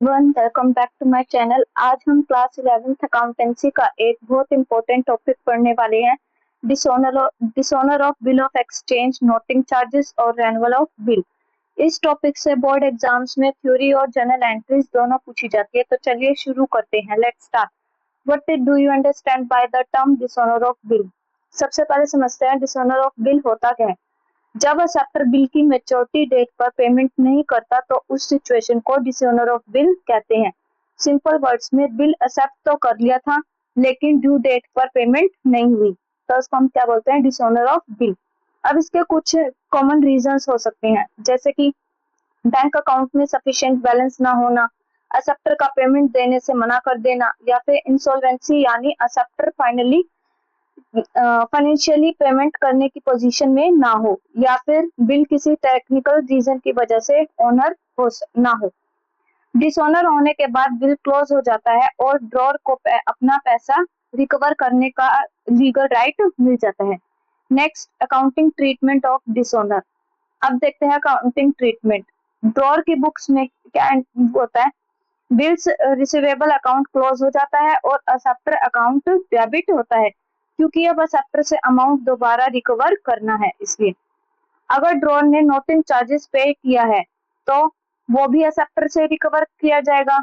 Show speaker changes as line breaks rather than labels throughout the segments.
One welcome back to my channel. आज हम class 11th accountancy का एक बहुत इंपॉर्टेंट टॉपिक पढ़ने वाले हैं, dishonour of bill of exchange, noting charges और रेन्युअल ऑफ बिल। इस टॉपिक से बोर्ड एग्जाम्स में थ्योरी और जर्नल एंट्रीज दोनों पूछी जाती है। तो चलिए शुरू करते हैं। Let's start. What do you understand by the term dishonour of bill? सबसे पहले समझते हैं डिसऑनर ऑफ बिल होता क्या है। जब असेप्टर बिल की मैच्योरिटी डेट पर पेमेंट नहीं करता तो उस सिचुएशन को डिसऑनर ऑफ बिल कहते हैं। सिंपल वर्ड्स में बिल एक्सेप्ट तो कर लिया था लेकिन ड्यू डेट पर पेमेंट नहीं हुई, तो उसको हम क्या बोलते हैं, डिसऑनर ऑफ बिल। अब इसके कुछ कॉमन रीजंस हो सकते हैं, जैसे कि बैंक अकाउंट में सफिशिएंट बैलेंस ना होना, असेप्टर का पेमेंट देने से मना कर देना, या फिर इंसॉल्वेंसी यानी असेप्टर फाइनली फाइनेंशियली पेमेंट करने की पोजीशन में ना हो, या फिर बिल किसी टेक्निकल रीजन की वजह से ऑनर ना हो। डिसऑनर होने के बाद बिल क्लोज हो जाता है और ड्रॉर को अपना पैसा रिकवर करने का लीगल राइट मिल जाता है। Next, accounting treatment of dishonour. अब देखते हैं अकाउंटिंग ट्रीटमेंट। ड्रॉर की बुक्स में क्या होता है, बिल्स रिसीवेबल अकाउंट क्लोज हो जाता है और असेप्टर अकाउंट डेबिट होता है, क्योंकि अब असेप्टर से अमाउंट दोबारा रिकवर करना है। इसलिए अगर ड्रॉर ने नोटिंग चार्जेस पे किया है तो वो भी असेप्टर से रिकवर किया जाएगा।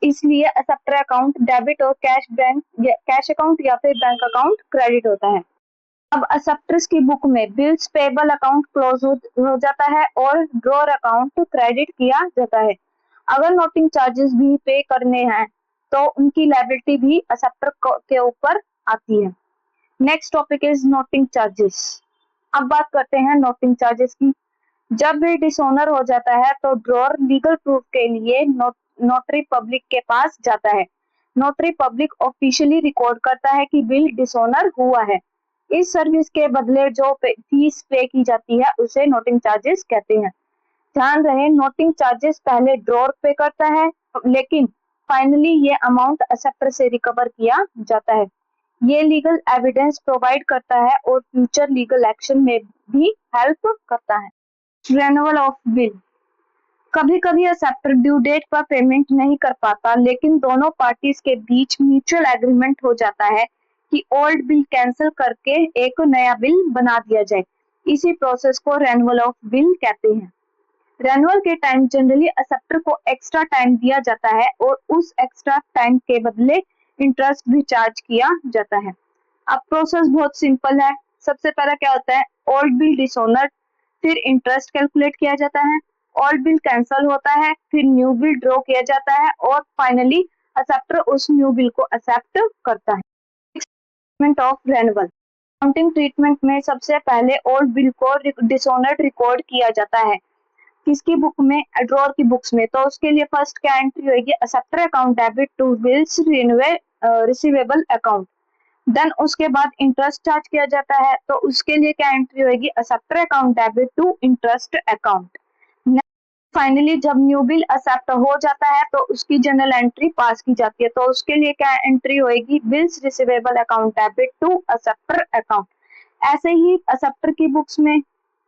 इसलिए असेप्टर अकाउंट डेबिट और कैश अकाउंट या फिर बैंक अकाउंट क्रेडिट होता है। अब असेप्टर्स की बुक में बिल्स पेबल अकाउंट क्लोज हो जाता है और ड्रॉर अकाउंट क्रेडिट किया जाता है। अगर नोटिंग चार्जेस भी पे करने हैं तो उनकी लायबिलिटी भी असेप्टर के ऊपर आती है। Next topic is noting charges. अब बात करते हैं नोटिंग चार्जेस की। जब भी डिसऑनर हो जाता है तो ड्रॉर लीगल प्रूफ के लिए नोटरी पब्लिक के पास जाता है। नोटरी पब्लिक ऑफिशियली रिकॉर्ड करता है कि बिल डिसऑनर हुआ है। इस सर्विस के बदले जो फीस पे की जाती है उसे नोटिंग चार्जेस कहते हैं। ध्यान रहे, नोटिंग चार्जेस पहले ड्रॉर पे करता है लेकिन फाइनली ये अमाउंट असेप्टर से रिकवर किया जाता है। ये लीगल एविडेंस प्रोवाइड करता है और फ्यूचर लीगल एक्शन में भी हेल्प करता है। Renewal of bill. कभी कभी असेप्टर ड्यू डेट पर पेमेंट नहीं कर पाता लेकिन दोनों पार्टीज के बीच म्यूचुअल एग्रीमेंट हो जाता है कि ओल्ड बिल कैंसिल करके एक नया बिल बना दिया जाए। इसी प्रोसेस को रेन्युअल ऑफ बिल कहते हैं। रेन्युअल के टाइम जनरली असेप्टर को एक्स्ट्रा टाइम दिया जाता है और उस एक्स्ट्रा टाइम के बदले इंटरेस्ट भी चार्ज किया जाता है। अब प्रोसेस बहुत सिंपल है। सबसे पहला क्या होता है, ओल्ड बिल डिसऑनर, फिर इंटरेस्ट कैलकुलेट किया जाता है, ओल्ड बिल कैंसिल होता है, फिर न्यू बिल ड्रॉ किया जाता है और फाइनली असेप्टर उस न्यू बिल को एक्सेप्ट करता है। Treatment of renewal. Accounting treatment में सबसे पहले ओल्ड बिल को डिसऑनर रिकॉर्ड किया जाता है। किसकी बुक में, ड्रॉर की बुक्स में। तो उसके लिए फर्स्ट क्या एंट्री होगी, acceptor account debit to bills receivable account. Then उसके बाद इंटरेस्ट चार्ज किया जाता है तो उसके लिए क्या एंट्री होगी, acceptor account debit to interest account. Finally जब न्यू बिल एक्सेप्ट हो जाता है तो उसकी जर्नल एंट्री पास की जाती है, तो उसके लिए क्या एंट्री होगी, bills receivable account debit to acceptor account. ऐसे ही एक्सेप्टर की बुक्स में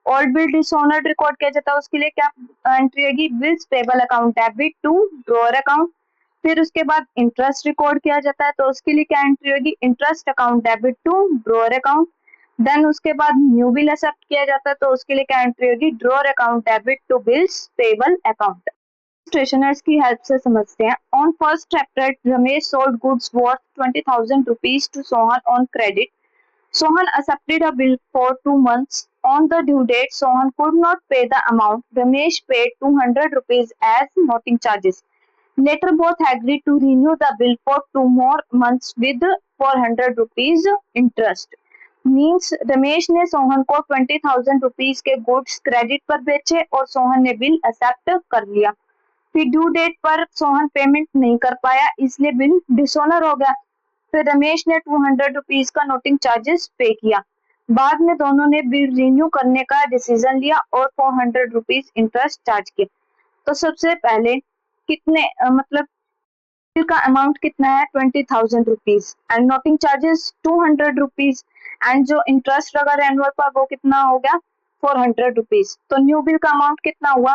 ओल्ड बिल डिसऑनर रिकॉर्ड किया जाता है, उसके लिए क्या एंट्री होगी, bills payable account debit to drawer account. फिर उसके बाद इंटरेस्ट रिकॉर्ड किया जाता है तो उसके लिए क्या एंट्री होगी, interest account debit to drawer account. Then उसके बाद न्यू बिल एक्सेप्ट किया जाता है तो उसके लिए क्या एंट्री होगी, drawer account debit to bills payable account. Stationers की हेल्प से समझते हैं। On first April Ramesh sold goods worth 20,000 rupees to Sohan on credit. Sohan accepted a bill for 2 months. On the due date, Sohan could not pay the amount. Ramesh paid 200 rupees as noting charges. Later, both agreed to renew the bill for 2 more months with 400 rupees interest. Means Ramesh ने सोहन को 20,000 rupees के goods credit पर बेचे और सोहन ने bill accept कर लिया। फिर ड्यू डेट पर सोहन पेमेंट नहीं कर पाया इसलिए बिल डिसऑनर हो गया। फिर रमेश ने 200 रुपीज का नोटिंग चार्जेस पे किया। बाद में दोनों ने बिल रिन्यू करने का डिसीजन लिया और 400 रुपीज इंटरेस्ट चार्ज किए। तो सबसे पहले कितने मतलब बिल का अमाउंट कितना है, 20,000 rupees and noting charges 200 rupees and जो इंटरेस्ट लगा एनुअल पर वो कितना हो गया, 400 रुपीज। तो न्यू बिल का अमाउंट कितना हुआ,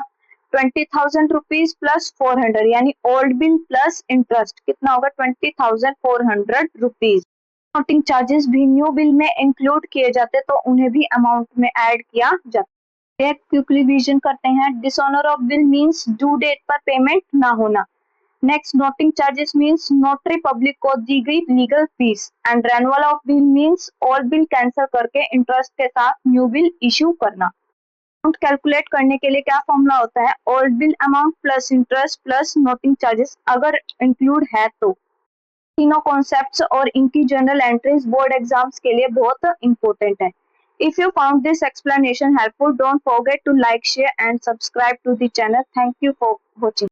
20,000 रुपीज प्लस 400 यानी ओल्ड बिल प्लस इंटरेस्ट कितना होगा 20,400 रुपीज। अकाउंटिंग चार्जेस भी न्यू बिल में इंक्लूड किए जाते तो उन्हें भी अमाउंट में ऐड किया जाता। एक क्विक रिवीजन करते हैं। Dishonour of bill means due date पर पेमेंट ना होना। Next, noting charges means notary public को दी गई legal fees. And renewal of bill means old bill cancel करके इंटरेस्ट के साथ न्यू बिल इशू करना। अमाउंट कैलकुलेट करने के लिए क्या फॉर्मूला होता है? Old bill amount plus interest plus noting charges अगर इंक्लूड है तो। तीनों कॉन्सेप्ट्स और इनकी जर्नल एंट्रीज बोर्ड एग्जाम्स के लिए बहुत इंपॉर्टेंट है। If you found this explanation helpful, don't forget to like, share and subscribe to the channel. Thank you for watching.